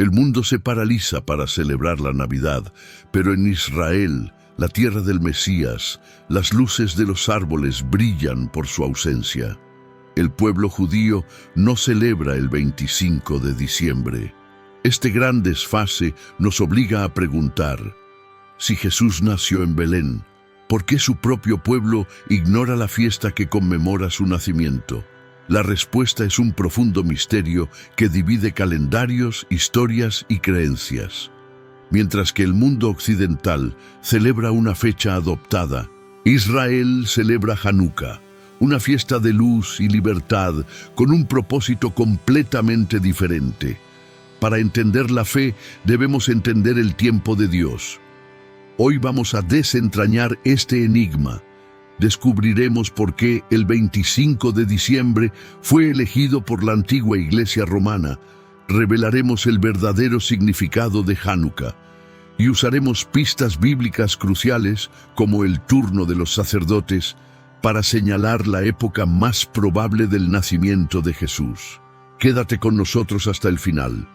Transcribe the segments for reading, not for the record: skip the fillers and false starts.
El mundo se paraliza para celebrar la Navidad, pero en Israel, la tierra del Mesías, las luces de los árboles brillan por su ausencia. El pueblo judío no celebra el 25 de diciembre. Este gran desfase nos obliga a preguntar: si Jesús nació en Belén, ¿por qué su propio pueblo ignora la fiesta que conmemora su nacimiento? La respuesta es un profundo misterio que divide calendarios, historias y creencias. Mientras que el mundo occidental celebra una fecha adoptada, Israel celebra Hanukkah, una fiesta de luz y libertad con un propósito completamente diferente. Para entender la fe, debemos entender el tiempo de Dios. Hoy vamos a desentrañar este enigma. Descubriremos por qué el 25 de diciembre fue elegido por la antigua Iglesia romana. Revelaremos el verdadero significado de Hanukkah y usaremos pistas bíblicas cruciales, como el turno de los sacerdotes, para señalar la época más probable del nacimiento de Jesús. Quédate con nosotros hasta el final.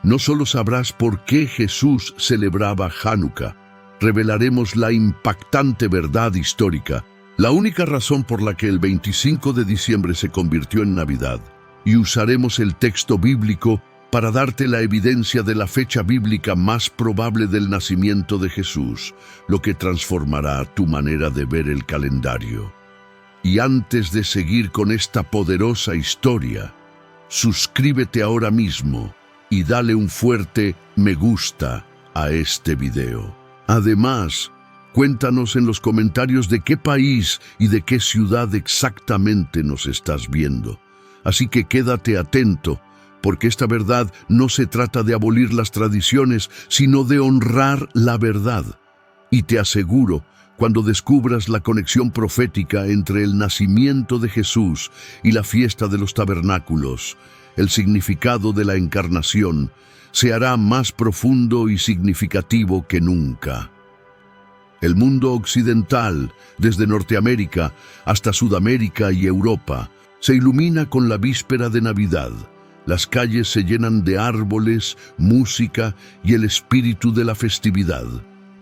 No solo sabrás por qué Jesús celebraba Hanukkah, revelaremos la impactante verdad histórica, la única razón por la que el 25 de diciembre se convirtió en Navidad, y usaremos el texto bíblico para darte la evidencia de la fecha bíblica más probable del nacimiento de Jesús, lo que transformará tu manera de ver el calendario. Y antes de seguir con esta poderosa historia, suscríbete ahora mismo y dale un fuerte me gusta a este video. Además, cuéntanos en los comentarios de qué país y de qué ciudad exactamente nos estás viendo. Así que quédate atento, porque esta verdad no se trata de abolir las tradiciones, sino de honrar la verdad. Y te aseguro, cuando descubras la conexión profética entre el nacimiento de Jesús y la fiesta de los tabernáculos, el significado de la encarnación se hará más profundo y significativo que nunca. El mundo occidental, desde Norteamérica hasta Sudamérica y Europa, se ilumina con la víspera de Navidad. Las calles se llenan de árboles, música y el espíritu de la festividad.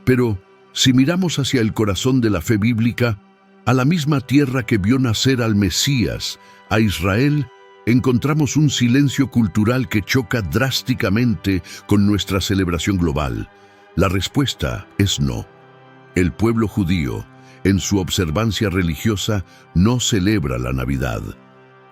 Pero, si miramos hacia el corazón de la fe bíblica, a la misma tierra que vio nacer al Mesías, a Israel, encontramos un silencio cultural que choca drásticamente con nuestra celebración global. La respuesta es no. El pueblo judío, en su observancia religiosa, no celebra la Navidad.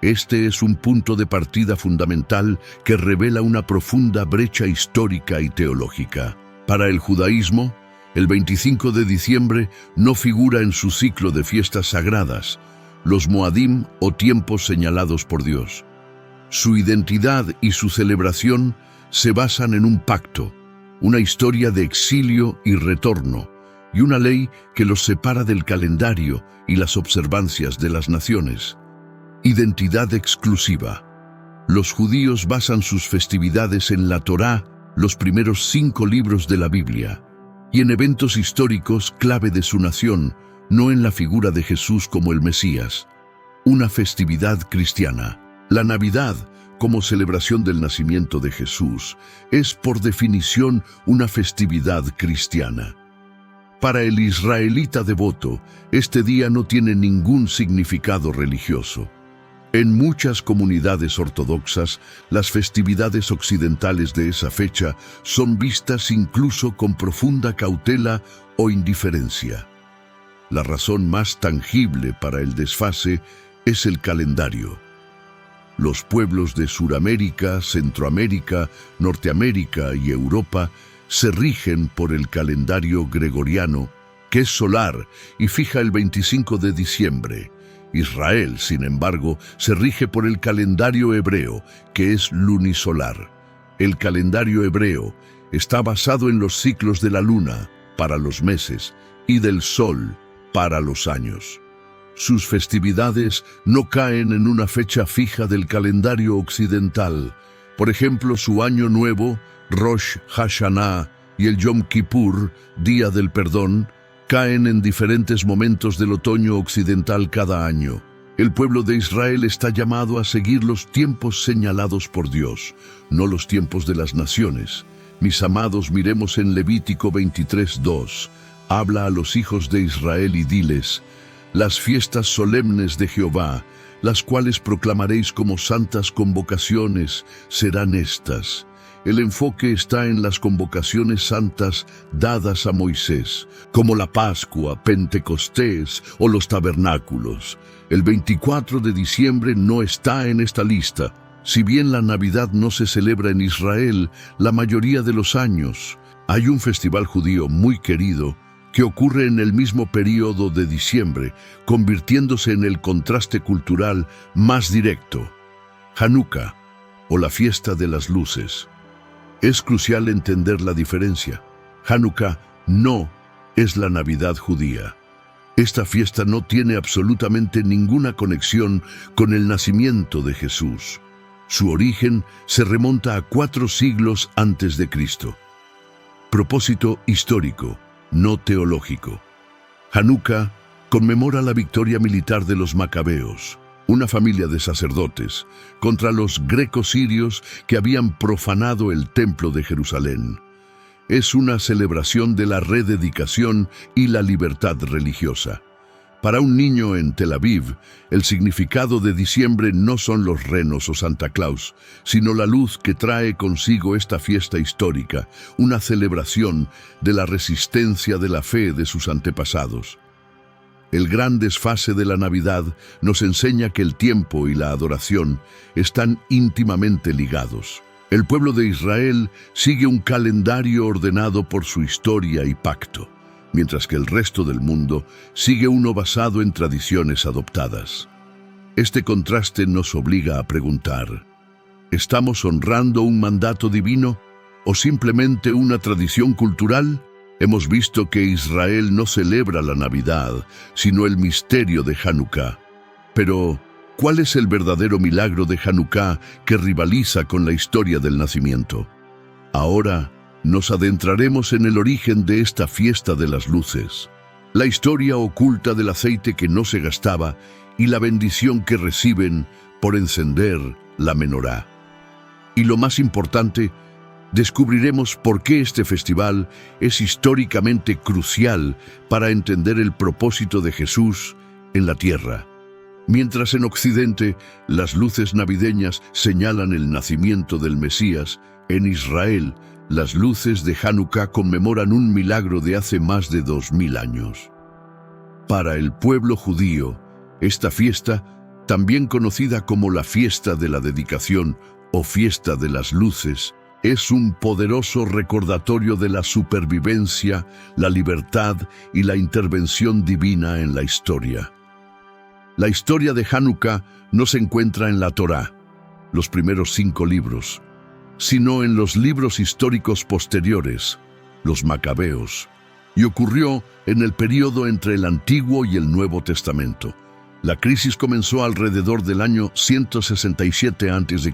Este es un punto de partida fundamental que revela una profunda brecha histórica y teológica. Para el judaísmo, el 25 de diciembre no figura en su ciclo de fiestas sagradas, los Moadim o tiempos señalados por Dios. Su identidad y su celebración se basan en un pacto, una historia de exilio y retorno, y una ley que los separa del calendario y las observancias de las naciones. Identidad exclusiva. Los judíos basan sus festividades en la Torá, los primeros 5 libros de la Biblia, y en eventos históricos clave de su nación, no en la figura de Jesús como el Mesías. Una festividad cristiana. La Navidad, como celebración del nacimiento de Jesús, es por definición una festividad cristiana. Para el israelita devoto, este día no tiene ningún significado religioso. En muchas comunidades ortodoxas, las festividades occidentales de esa fecha son vistas incluso con profunda cautela o indiferencia. La razón más tangible para el desfase es el calendario. Los pueblos de Suramérica, Centroamérica, Norteamérica y Europa se rigen por el calendario gregoriano, que es solar y fija el 25 de diciembre. Israel, sin embargo, se rige por el calendario hebreo, que es lunisolar. El calendario hebreo está basado en los ciclos de la luna, para los meses, y del sol, para los años. Sus festividades no caen en una fecha fija del calendario occidental. Por ejemplo, su año nuevo, Rosh Hashanah, y el Yom Kippur, Día del Perdón, caen en diferentes momentos del otoño occidental cada año. El pueblo de Israel está llamado a seguir los tiempos señalados por Dios, no los tiempos de las naciones. Mis amados, miremos en Levítico 23:2. Habla a los hijos de Israel y diles: las fiestas solemnes de Jehová, las cuales proclamaréis como santas convocaciones, serán estas. El enfoque está en las convocaciones santas dadas a Moisés, como la Pascua, Pentecostés o los tabernáculos. El 24 de diciembre no está en esta lista. Si bien la Navidad no se celebra en Israel la mayoría de los años, hay un festival judío muy querido que ocurre en el mismo período de diciembre, convirtiéndose en el contraste cultural más directo: Hanukkah, o la fiesta de las luces. Es crucial entender la diferencia. Hanukkah no es la Navidad judía. Esta fiesta no tiene absolutamente ninguna conexión con el nacimiento de Jesús. Su origen se remonta a 4 siglos antes de Cristo. Propósito histórico, no teológico. Hanukkah conmemora la victoria militar de los macabeos, una familia de sacerdotes, contra los greco-sirios que habían profanado el templo de Jerusalén. Es una celebración de la rededicación y la libertad religiosa. Para un niño en Tel Aviv, el significado de diciembre no son los renos o Santa Claus, sino la luz que trae consigo esta fiesta histórica, una celebración de la resistencia de la fe de sus antepasados. El gran desfase de la Navidad nos enseña que el tiempo y la adoración están íntimamente ligados. El pueblo de Israel sigue un calendario ordenado por su historia y pacto, mientras que el resto del mundo sigue uno basado en tradiciones adoptadas. Este contraste nos obliga a preguntar: ¿estamos honrando un mandato divino o simplemente una tradición cultural? Hemos visto que Israel no celebra la Navidad, sino el misterio de Hanukkah. Pero, ¿cuál es el verdadero milagro de Hanukkah que rivaliza con la historia del nacimiento? Ahora nos adentraremos en el origen de esta fiesta de las luces, la historia oculta del aceite que no se gastaba y la bendición que reciben por encender la menorá. Y lo más importante, descubriremos por qué este festival es históricamente crucial para entender el propósito de Jesús en la tierra. Mientras en Occidente las luces navideñas señalan el nacimiento del Mesías, en Israel las luces de Hanukkah conmemoran un milagro de hace más de 2000 años. Para el pueblo judío, esta fiesta, también conocida como la fiesta de la dedicación o fiesta de las luces, es un poderoso recordatorio de la supervivencia, la libertad y la intervención divina en la historia. La historia de Hanukkah no se encuentra en la Torá, los primeros 5 libros, sino en los libros históricos posteriores, los macabeos, y ocurrió en el período entre el Antiguo y el Nuevo Testamento. La crisis comenzó alrededor del año 167 a.C.,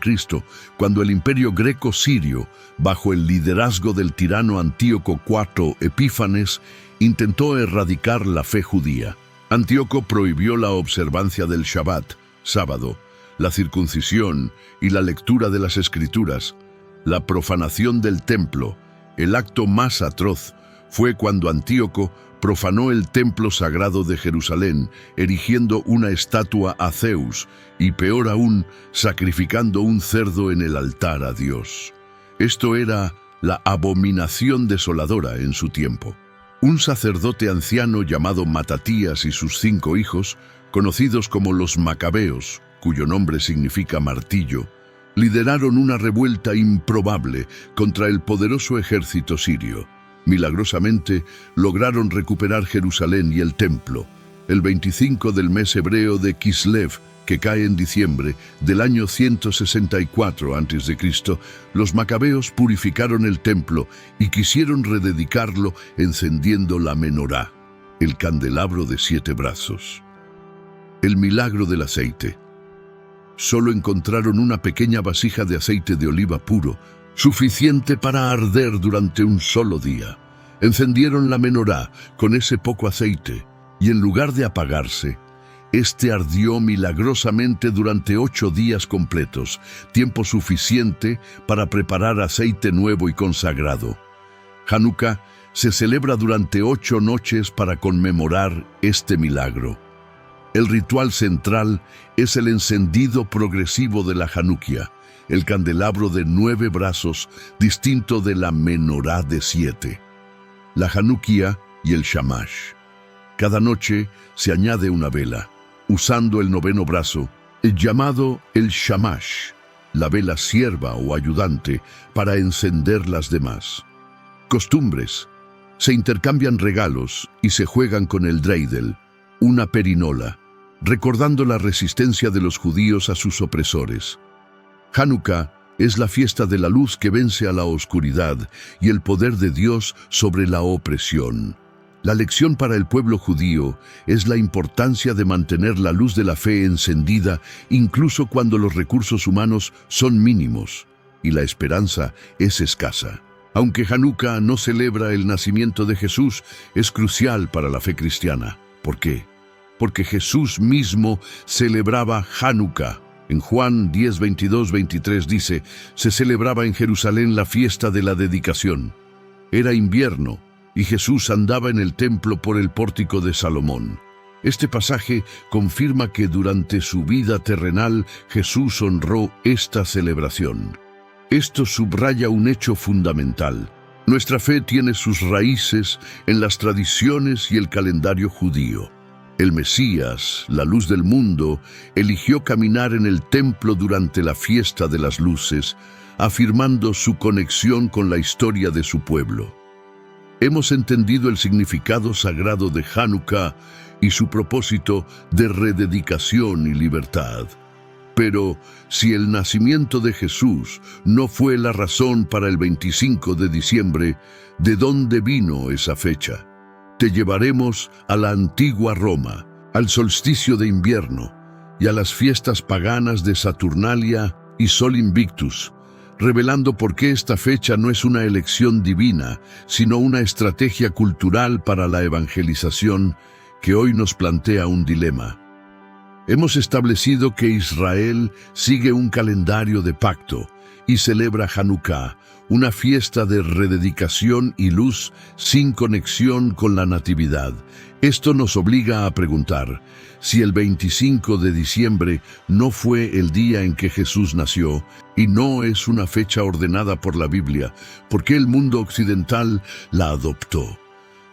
cuando el imperio greco-sirio, bajo el liderazgo del tirano Antíoco IV Epífanes, intentó erradicar la fe judía. Antíoco prohibió la observancia del Shabbat, sábado, la circuncisión y la lectura de las Escrituras. La profanación del templo, el acto más atroz, fue cuando Antíoco profanó el templo sagrado de Jerusalén, erigiendo una estatua a Zeus y, peor aún, sacrificando un cerdo en el altar a Dios. Esto era la abominación desoladora en su tiempo. Un sacerdote anciano llamado Matatías y sus 5 hijos, conocidos como los Macabeos, cuyo nombre significa martillo, lideraron una revuelta improbable contra el poderoso ejército sirio. Milagrosamente, lograron recuperar Jerusalén y el templo. El 25 del mes hebreo de Kislev, que cae en diciembre del año 164 a.C., los macabeos purificaron el templo y quisieron rededicarlo encendiendo la menorá, el candelabro de 7 brazos. El milagro del aceite. Solo encontraron una pequeña vasija de aceite de oliva puro, suficiente para arder durante un solo día. Encendieron la menorá con ese poco aceite y en lugar de apagarse, Este ardió milagrosamente durante 8 días completos, tiempo suficiente para preparar aceite nuevo y consagrado. Hanukkah se celebra durante 8 noches para conmemorar este milagro. El ritual central es el encendido progresivo de la Hanukkah, el candelabro de 9 brazos, distinto de la menorá de 7. La Hanukkah y el Shamash. Cada noche se añade una vela, usando el 9º brazo, llamado el Shamash, la vela sierva o ayudante, para encender las demás. Costumbres. Se intercambian regalos y se juegan con el dreidel, una perinola, recordando la resistencia de los judíos a sus opresores. Hanukkah es la fiesta de la luz que vence a la oscuridad y el poder de Dios sobre la opresión. La lección para el pueblo judío es la importancia de mantener la luz de la fe encendida incluso cuando los recursos humanos son mínimos y la esperanza es escasa. Aunque Hanukkah no celebra el nacimiento de Jesús, es crucial para la fe cristiana. ¿Por qué? Porque Jesús mismo celebraba Hanukkah. En Juan 10, 22, 23 dice, se celebraba en Jerusalén la fiesta de la dedicación. Era invierno y Jesús andaba en el templo por el pórtico de Salomón. Este pasaje confirma que durante su vida terrenal Jesús honró esta celebración. Esto subraya un hecho fundamental. Nuestra fe tiene sus raíces en las tradiciones y el calendario judío. El Mesías, la luz del mundo, eligió caminar en el templo durante la fiesta de las luces, afirmando su conexión con la historia de su pueblo. Hemos entendido el significado sagrado de Hanukkah y su propósito de rededicación y libertad. Pero si el nacimiento de Jesús no fue la razón para el 25 de diciembre, ¿de dónde vino esa fecha? Te llevaremos a la antigua Roma, al solsticio de invierno y a las fiestas paganas de Saturnalia y Sol Invictus, revelando por qué esta fecha no es una elección divina, sino una estrategia cultural para la evangelización que hoy nos plantea un dilema. Hemos establecido que Israel sigue un calendario de pacto y celebra Hanukkah, una fiesta de rededicación y luz sin conexión con la Natividad. Esto nos obliga a preguntar, si el 25 de diciembre no fue el día en que Jesús nació y no es una fecha ordenada por la Biblia, ¿por qué el mundo occidental la adoptó?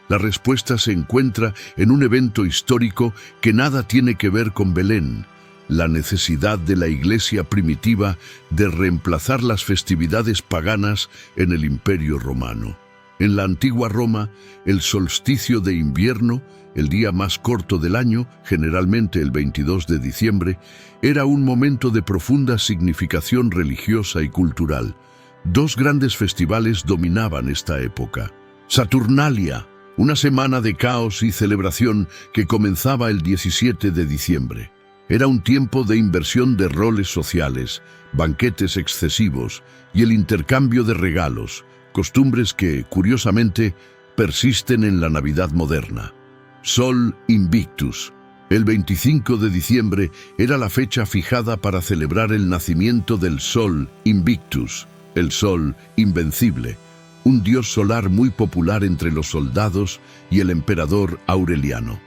La respuesta se encuentra en un evento histórico que nada tiene que ver con Belén, la necesidad de la Iglesia primitiva de reemplazar las festividades paganas en el Imperio Romano. En la antigua Roma, el solsticio de invierno, el día más corto del año, generalmente el 22 de diciembre, era un momento de profunda significación religiosa y cultural. 2 grandes festivales dominaban esta época. Saturnalia, una semana de caos y celebración que comenzaba el 17 de diciembre. Era un tiempo de inversión de roles sociales, banquetes excesivos y el intercambio de regalos, costumbres que, curiosamente, persisten en la Navidad moderna. Sol Invictus. El 25 de diciembre era la fecha fijada para celebrar el nacimiento del Sol Invictus, el Sol Invencible, un dios solar muy popular entre los soldados y el emperador Aureliano.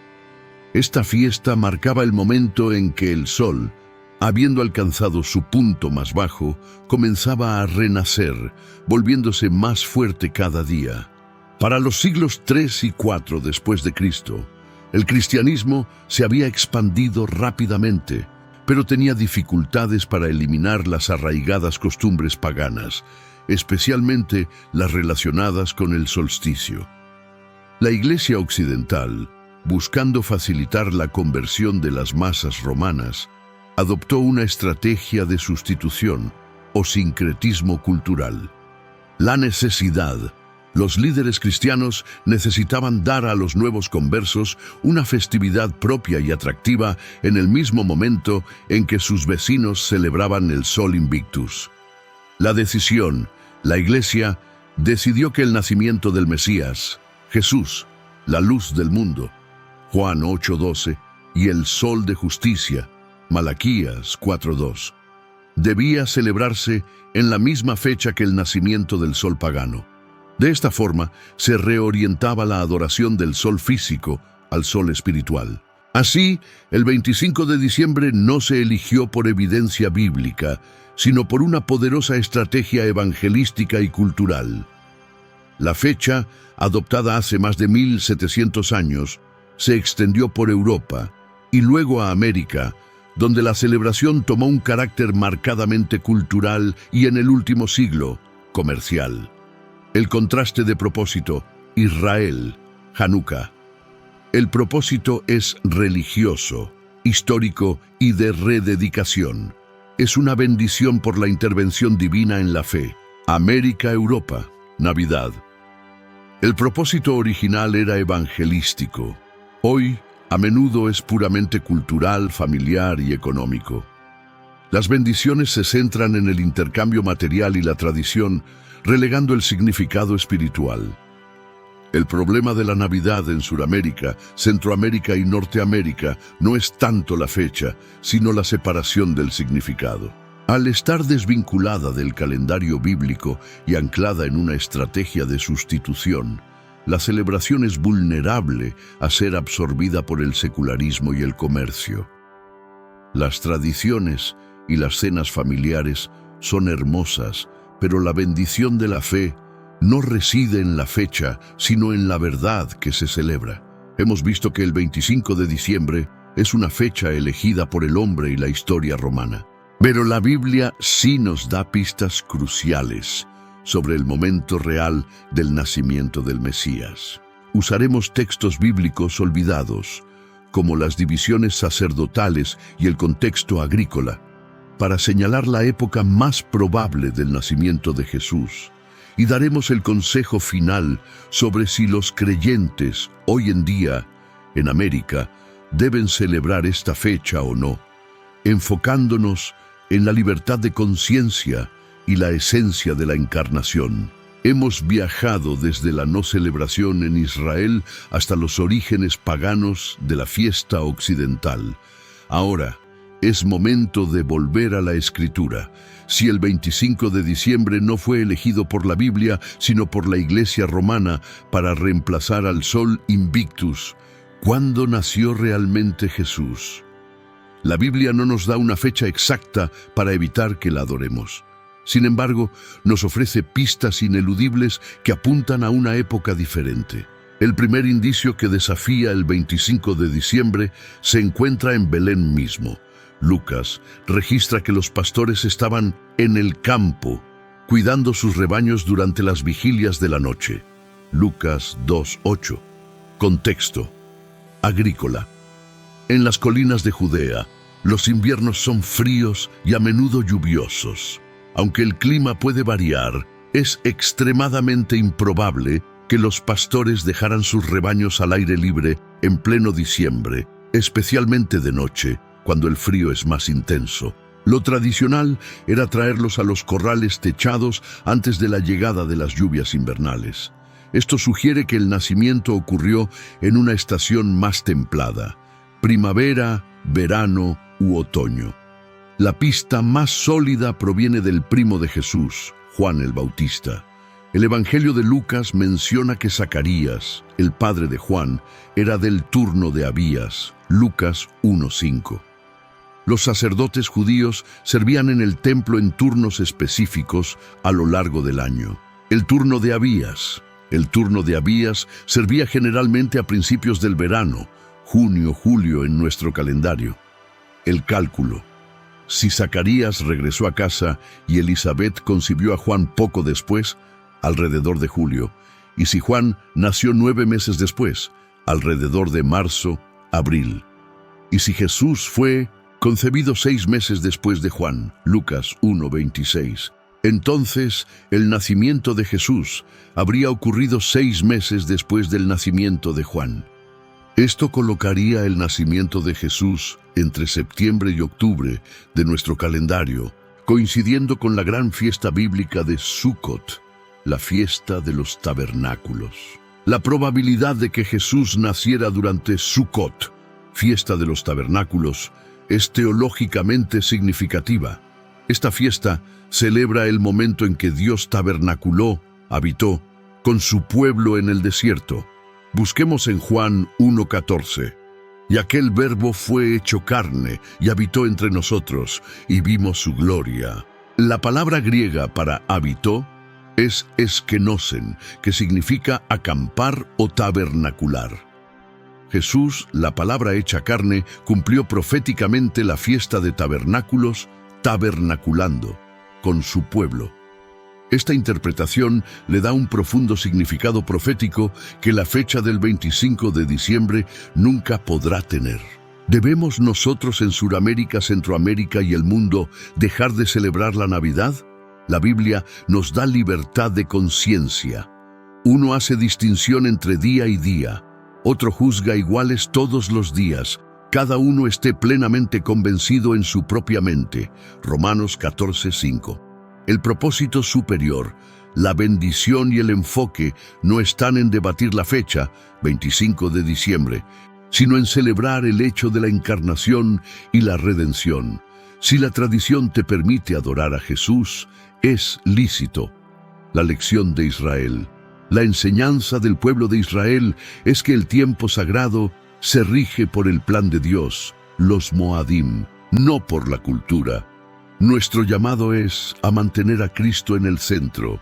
Esta fiesta marcaba el momento en que el sol, habiendo alcanzado su punto más bajo, comenzaba a renacer, volviéndose más fuerte cada día. Para los siglos 3 y 4 después de Cristo, el cristianismo se había expandido rápidamente, pero tenía dificultades para eliminar las arraigadas costumbres paganas, especialmente las relacionadas con el solsticio. La Iglesia occidental, buscando facilitar la conversión de las masas romanas, adoptó una estrategia de sustitución o sincretismo cultural. La necesidad. Los líderes cristianos necesitaban dar a los nuevos conversos una festividad propia y atractiva en el mismo momento en que sus vecinos celebraban el Sol Invictus. La decisión. La Iglesia decidió que el nacimiento del Mesías, Jesús, la luz del mundo, Juan 8:12, y el sol de justicia, Malaquías 4:2. Debía celebrarse en la misma fecha que el nacimiento del sol pagano. De esta forma, se reorientaba la adoración del sol físico al sol espiritual. Así, el 25 de diciembre no se eligió por evidencia bíblica, sino por una poderosa estrategia evangelística y cultural. La fecha, adoptada hace más de 1700 años, se extendió por Europa y luego a América, donde la celebración tomó un carácter marcadamente cultural y en el último siglo, comercial. El contraste de propósito, Israel, Hanukkah. El propósito es religioso, histórico y de rededicación. Es una bendición por la intervención divina en la fe. América, Europa, Navidad. El propósito original era evangelístico. Hoy, a menudo es puramente cultural, familiar y económico. Las bendiciones se centran en el intercambio material y la tradición, relegando el significado espiritual. El problema de la Navidad en Sudamérica, Centroamérica y Norteamérica no es tanto la fecha, sino la separación del significado. Al estar desvinculada del calendario bíblico y anclada en una estrategia de sustitución, la celebración es vulnerable a ser absorbida por el secularismo y el comercio. Las tradiciones y las cenas familiares son hermosas, pero la bendición de la fe no reside en la fecha, sino en la verdad que se celebra. Hemos visto que el 25 de diciembre es una fecha elegida por el hombre y la historia romana. Pero la Biblia sí nos da pistas cruciales sobre el momento real del nacimiento del Mesías. Usaremos textos bíblicos olvidados, como las divisiones sacerdotales y el contexto agrícola, para señalar la época más probable del nacimiento de Jesús. Y daremos el consejo final sobre si los creyentes, hoy en día, en América, deben celebrar esta fecha o no, enfocándonos en la libertad de conciencia y la esencia de la encarnación. Hemos viajado desde la no celebración en Israel hasta los orígenes paganos de la fiesta occidental. Ahora, es momento de volver a la Escritura. Si el 25 de diciembre no fue elegido por la Biblia, sino por la Iglesia romana para reemplazar al Sol Invictus, ¿cuándo nació realmente Jesús? La Biblia no nos da una fecha exacta para evitar que la adoremos. Sin embargo, nos ofrece pistas ineludibles que apuntan a una época diferente. El primer indicio que desafía el 25 de diciembre se encuentra en Belén mismo. Lucas registra que los pastores estaban en el campo, cuidando sus rebaños durante las vigilias de la noche. Lucas 2:8. Contexto: agrícola. En las colinas de Judea, los inviernos son fríos y a menudo lluviosos. Aunque el clima puede variar, es extremadamente improbable que los pastores dejaran sus rebaños al aire libre en pleno diciembre, especialmente de noche, cuando el frío es más intenso. Lo tradicional era traerlos a los corrales techados antes de la llegada de las lluvias invernales. Esto sugiere que el nacimiento ocurrió en una estación más templada, primavera, verano u otoño. La pista más sólida proviene del primo de Jesús, Juan el Bautista. El Evangelio de Lucas menciona que Zacarías, el padre de Juan, era del turno de Abías, Lucas 1:5. Los sacerdotes judíos servían en el templo en turnos específicos a lo largo del año. El turno de Abías servía generalmente a principios del verano, junio, julio en nuestro calendario. El cálculo: si Zacarías regresó a casa y Elizabeth concibió a Juan poco después, alrededor de julio, y si Juan nació 9 meses después, alrededor de marzo, abril. Y si Jesús fue concebido 6 meses después de Juan, Lucas 1:26, entonces el nacimiento de Jesús habría ocurrido 6 meses después del nacimiento de Juan. Esto colocaría el nacimiento de Jesús entre septiembre y octubre de nuestro calendario, coincidiendo con la gran fiesta bíblica de Sukkot, la fiesta de los tabernáculos. La probabilidad de que Jesús naciera durante Sukkot fiesta de los tabernáculos, es teológicamente significativa. Esta fiesta celebra el momento en que Dios tabernaculó, habitó, con su pueblo en el desierto. Busquemos en Juan 1:14. Y aquel Verbo fue hecho carne y habitó entre nosotros, y vimos su gloria. La palabra griega para habitó es eskenosen, que significa acampar o tabernacular. Jesús, la palabra hecha carne, cumplió proféticamente la fiesta de tabernáculos, tabernaculando, con su pueblo. Esta interpretación le da un profundo significado profético que la fecha del 25 de diciembre nunca podrá tener. ¿Debemos nosotros en Sudamérica, Centroamérica y el mundo dejar de celebrar la Navidad? La Biblia nos da libertad de conciencia. Uno hace distinción entre día y día. Otro juzga iguales todos los días. Cada uno esté plenamente convencido en su propia mente. Romanos 14:5. El propósito superior, la bendición y el enfoque no están en debatir la fecha, 25 de diciembre, sino en celebrar el hecho de la encarnación y la redención. Si la tradición te permite adorar a Jesús, es lícito. La lección de Israel. La enseñanza del pueblo de Israel es que el tiempo sagrado se rige por el plan de Dios, los Moadim, no por la cultura. Nuestro llamado es a mantener a Cristo en el centro,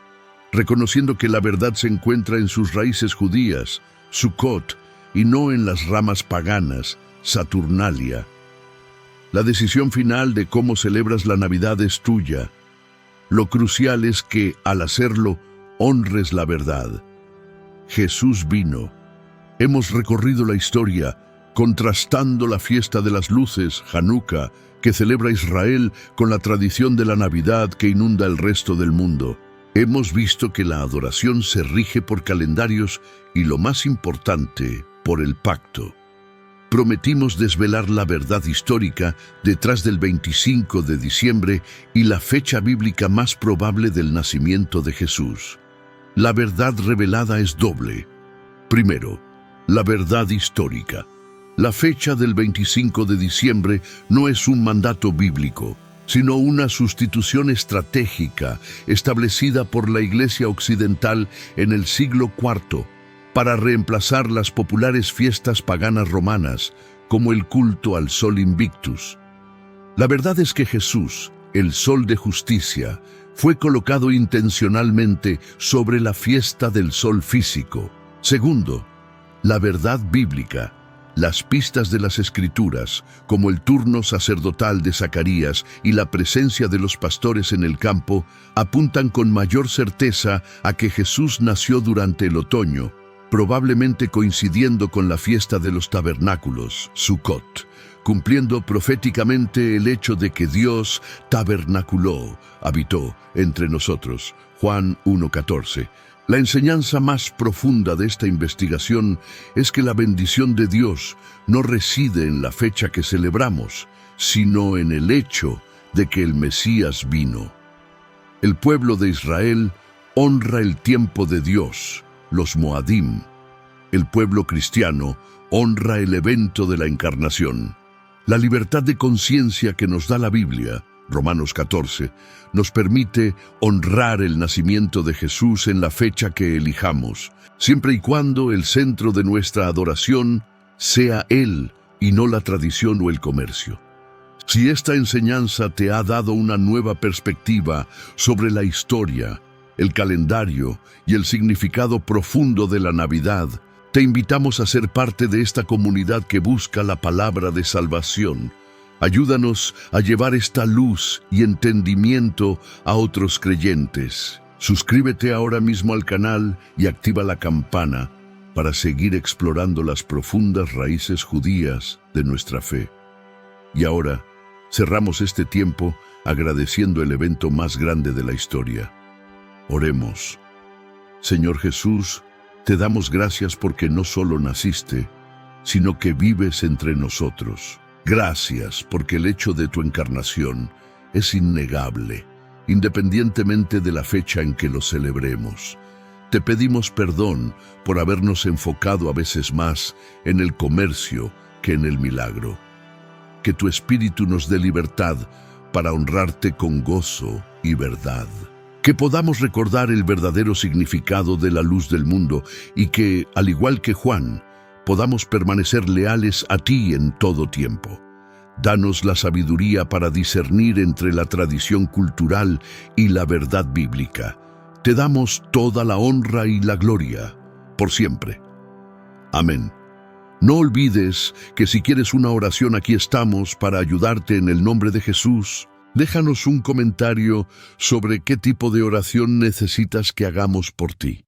reconociendo que la verdad se encuentra en sus raíces judías, Sukkot, y no en las ramas paganas, Saturnalia. La decisión final de cómo celebras la Navidad es tuya. Lo crucial es que, al hacerlo, honres la verdad. Jesús vino. Hemos recorrido la historia, contrastando la fiesta de las luces, Hanukkah, que celebra Israel, con la tradición de la Navidad que inunda el resto del mundo. Hemos visto que la adoración se rige por calendarios y, lo más importante, por el pacto. Prometimos desvelar la verdad histórica detrás del 25 de diciembre y la fecha bíblica más probable del nacimiento de Jesús. La verdad revelada es doble. Primero, la verdad histórica. La fecha del 25 de diciembre no es un mandato bíblico, sino una sustitución estratégica establecida por la Iglesia Occidental en el siglo IV para reemplazar las populares fiestas paganas romanas, como el culto al Sol Invictus. La verdad es que Jesús, el Sol de Justicia, fue colocado intencionalmente sobre la fiesta del Sol físico. Segundo, la verdad bíblica. Las pistas de las Escrituras, como el turno sacerdotal de Zacarías y la presencia de los pastores en el campo, apuntan con mayor certeza a que Jesús nació durante el otoño, probablemente coincidiendo con la fiesta de los tabernáculos, Sukkot, cumpliendo proféticamente el hecho de que Dios tabernaculó, habitó entre nosotros. Juan 1:14. La enseñanza más profunda de esta investigación es que la bendición de Dios no reside en la fecha que celebramos, sino en el hecho de que el Mesías vino. El pueblo de Israel honra el tiempo de Dios, los Moadim. El pueblo cristiano honra el evento de la encarnación. La libertad de conciencia que nos da la Biblia, Romanos 14, nos permite honrar el nacimiento de Jesús en la fecha que elijamos, siempre y cuando el centro de nuestra adoración sea Él y no la tradición o el comercio. Si esta enseñanza te ha dado una nueva perspectiva sobre la historia, el calendario y el significado profundo de la Navidad, te invitamos a ser parte de esta comunidad que busca la palabra de salvación. Ayúdanos a llevar esta luz y entendimiento a otros creyentes. Suscríbete ahora mismo al canal y activa la campana para seguir explorando las profundas raíces judías de nuestra fe. Y ahora, cerramos este tiempo agradeciendo el evento más grande de la historia. Oremos. Señor Jesús, te damos gracias porque no solo naciste, sino que vives entre nosotros. Gracias porque el hecho de tu encarnación es innegable, independientemente de la fecha en que lo celebremos. Te pedimos perdón por habernos enfocado a veces más en el comercio que en el milagro. Que tu Espíritu nos dé libertad para honrarte con gozo y verdad. Que podamos recordar el verdadero significado de la luz del mundo y que, al igual que Juan, podamos permanecer leales a ti en todo tiempo. Danos la sabiduría para discernir entre la tradición cultural y la verdad bíblica. Te damos toda la honra y la gloria, por siempre. Amén. No olvides que si quieres una oración, aquí estamos para ayudarte en el nombre de Jesús. Déjanos un comentario sobre qué tipo de oración necesitas que hagamos por ti.